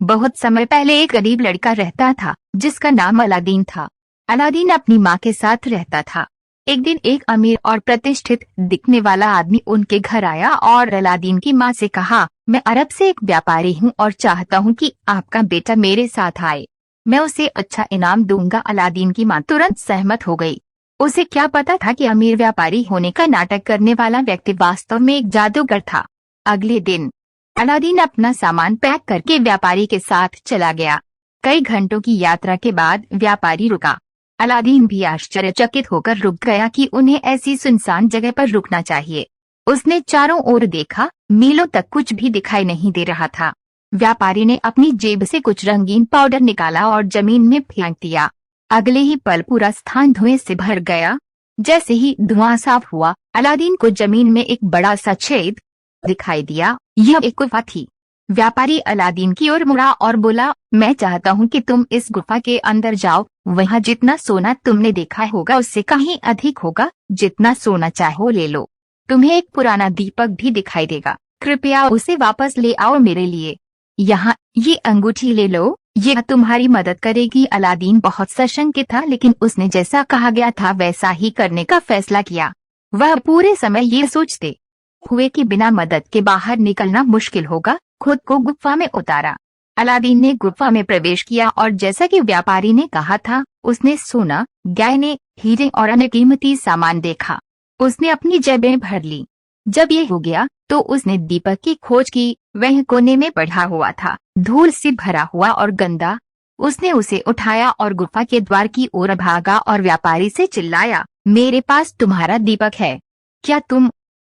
बहुत समय पहले एक गरीब लड़का रहता था जिसका नाम अलादीन था। अलादीन अपनी माँ के साथ रहता था। एक दिन एक अमीर और प्रतिष्ठित दिखने वाला आदमी उनके घर आया और अलादीन की माँ से कहा, मैं अरब से एक व्यापारी हूँ और चाहता हूँ कि आपका बेटा मेरे साथ आए। मैं उसे अच्छा इनाम दूंगा। अलादीन की माँ तुरंत सहमत हो गई। उसे क्या पता था कि अमीर व्यापारी होने का नाटक करने वाला व्यक्ति वास्तव में एक जादूगर था। अगले दिन अलादीन अपना सामान पैक करके व्यापारी के साथ चला गया। कई घंटों की यात्रा के बाद व्यापारी रुका। अलादीन भी आश्चर्यचकित होकर रुक गया कि उन्हें ऐसी सुनसान जगह पर रुकना चाहिए। उसने चारों ओर देखा, मीलों तक कुछ भी दिखाई नहीं दे रहा था। व्यापारी ने अपनी जेब से कुछ रंगीन पाउडर निकाला और जमीन में फेंक दिया। अगले ही पल पूरा स्थान धुएं से भर गया। जैसे ही धुआं साफ हुआ, अलादीन को जमीन में एक बड़ा सा छेद दिखाई दिया। यह एक गुफा थी। व्यापारी अलादीन की ओर मुड़ा और बोला, मैं चाहता हूँ कि तुम इस गुफा के अंदर जाओ। वहाँ जितना सोना तुमने देखा होगा उससे कहीं अधिक होगा। जितना सोना चाहो ले लो। तुम्हें एक पुराना दीपक भी दिखाई देगा। कृपया उसे वापस ले आओ मेरे लिए। यहाँ ये अंगूठी ले लो, यह तुम्हारी मदद करेगी। अलादीन बहुत सशंकित था, लेकिन उसने जैसा कहा गया था वैसा ही करने का फैसला किया। वह पूरे समय ये सोचते हुए कि बिना मदद के बाहर निकलना मुश्किल होगा, खुद को गुफा में उतारा। अलादीन ने गुफा में प्रवेश किया और जैसा कि व्यापारी ने कहा था, उसने सोना, गहने, हीरे और अन्य कीमती सामान देखा। उसने अपनी जेबें भर ली। जब ये हो गया तो उसने दीपक की खोज की। वह कोने में पड़ा हुआ था, धूल से भरा हुआ और गंदा। उसने उसे उठाया और गुफा के द्वार की ओर भागा और व्यापारी से चिल्लाया, मेरे पास तुम्हारा दीपक है, क्या तुम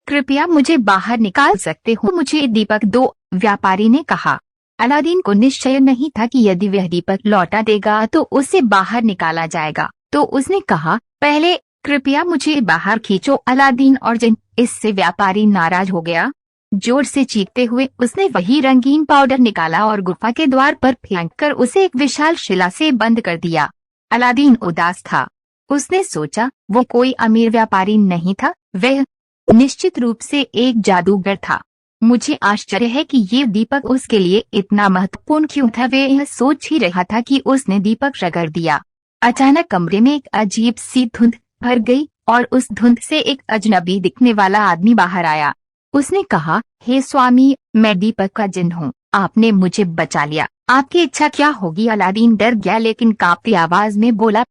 कृपया मुझे बाहर निकाल सकते हो? मुझे दीपक दो, व्यापारी ने कहा। अलादीन को निश्चय नहीं था कि यदि वह दीपक लौटा देगा तो उसे बाहर निकाला जाएगा, तो उसने कहा, पहले कृपया मुझे बाहर खींचो। अलादीन और जिन इससे व्यापारी नाराज हो गया। जोर से चीखते हुए उसने वही रंगीन पाउडर निकाला और गुफा के द्वार पर फेंककर उसे एक विशाल शिला से बंद कर दिया। अलादीन उदास था। उसने सोचा, वो कोई अमीर व्यापारी नहीं था, वह निश्चित रूप से एक जादूगर था। मुझे आश्चर्य है कि ये दीपक उसके लिए इतना महत्वपूर्ण क्यों था। वह यह सोच ही रहा था कि उसने दीपक रगड़ दिया। अचानक कमरे में एक अजीब सी धुंध भर गई और उस धुंध से एक अजनबी दिखने वाला आदमी बाहर आया। उसने कहा, हे स्वामी, मैं दीपक का जिन हूँ, आपने मुझे बचा लिया। आपकी इच्छा क्या होगी? अलादीन डर गया लेकिन कांपती आवाज में बोला,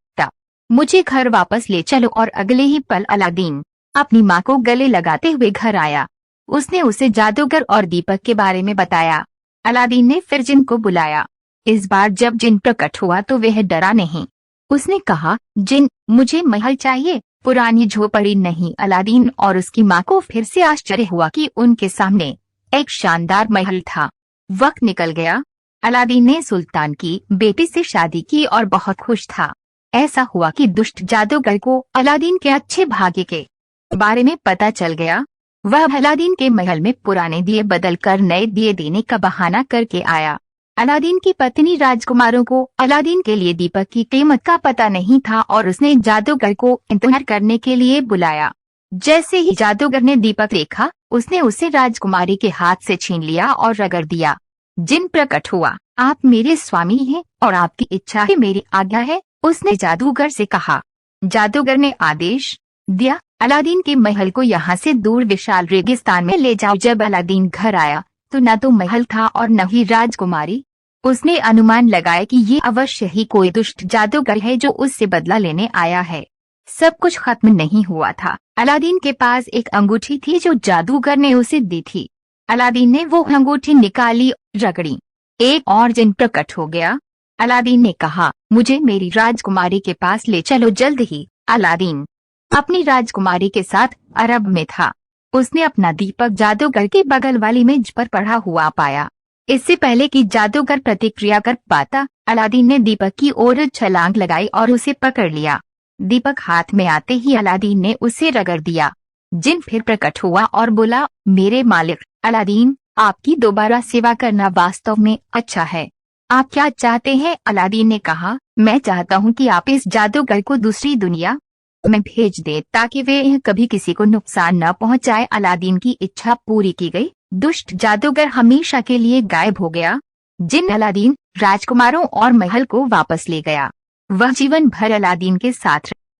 मुझे घर वापस ले चलो। और अगले ही पल अलादीन अपनी माँ को गले लगाते हुए घर आया। उसने उसे जादूगर और दीपक के बारे में बताया। अलादीन ने फिर जिन को बुलाया। इस बार जब जिन प्रकट हुआ तो वह डरा नहीं। उसने कहा, जिन, मुझे महल चाहिए, पुरानी झोपड़ी नहीं। अलादीन और उसकी माँ को फिर से आश्चर्य हुआ कि उनके सामने एक शानदार महल था। वक्त निकल गया। अलादीन ने सुल्तान की बेटी से शादी की और बहुत खुश था। ऐसा हुआ कि दुष्ट जादूगर को अलादीन के अच्छे भाग्य के बारे में पता चल गया। वह अलादीन के महल में पुराने दिए बदलकर नए दिए देने का बहाना करके आया। अलादीन की पत्नी राजकुमारों को अलादीन के लिए दीपक की कीमत का पता नहीं था और उसने जादूगर को इंतजार करने के लिए बुलाया। जैसे ही जादूगर ने दीपक देखा, उसने उसे राजकुमारी के हाथ से छीन लिया और रगड़ दिया। जिन प्रकट हुआ, आप मेरे स्वामी हैं और आपकी इच्छा ही मेरी आज्ञा है, उसने जादूगर से कहा। जादूगर ने आदेश दिया, अलादीन के महल को यहाँ से दूर विशाल रेगिस्तान में ले जाओ। जब अलादीन घर आया तो न तो महल था और न ही राजकुमारी। उसने अनुमान लगाया कि ये अवश्य ही कोई दुष्ट जादूगर है जो उससे बदला लेने आया है। सब कुछ खत्म नहीं हुआ था। अलादीन के पास एक अंगूठी थी जो जादूगर ने उसे दी थी। अलादीन ने वो अंगूठी निकाली, रगड़ी। एक और जिन प्रकट हो गया। अलादीन ने कहा, मुझे मेरी राजकुमारी के पास ले चलो जल्द ही। अलादीन अपनी राजकुमारी के साथ अरब में था। उसने अपना दीपक जादूगर के बगल वाली मेज पर पड़ा हुआ पाया। इससे पहले कि जादूगर प्रतिक्रिया कर पाता, अलादीन ने दीपक की ओर छलांग लगाई और उसे पकड़ लिया। दीपक हाथ में आते ही अलादीन ने उसे रगड़ दिया। जिन फिर प्रकट हुआ और बोला, मेरे मालिक अलादीन, आपकी दोबारा सेवा करना वास्तव में अच्छा है। आप क्या चाहते हैं? अलादीन ने कहा, मैं चाहता हूँ कि आप इस जादूगर को दूसरी दुनिया में भेज दे ताकि वे कभी किसी को नुकसान न पहुंचाए। अलादीन की इच्छा पूरी की गई। दुष्ट जादूगर हमेशा के लिए गायब हो गया। जिन अलादीन राजकुमारों और महल को वापस ले गया। वह जीवन भर अलादीन के साथ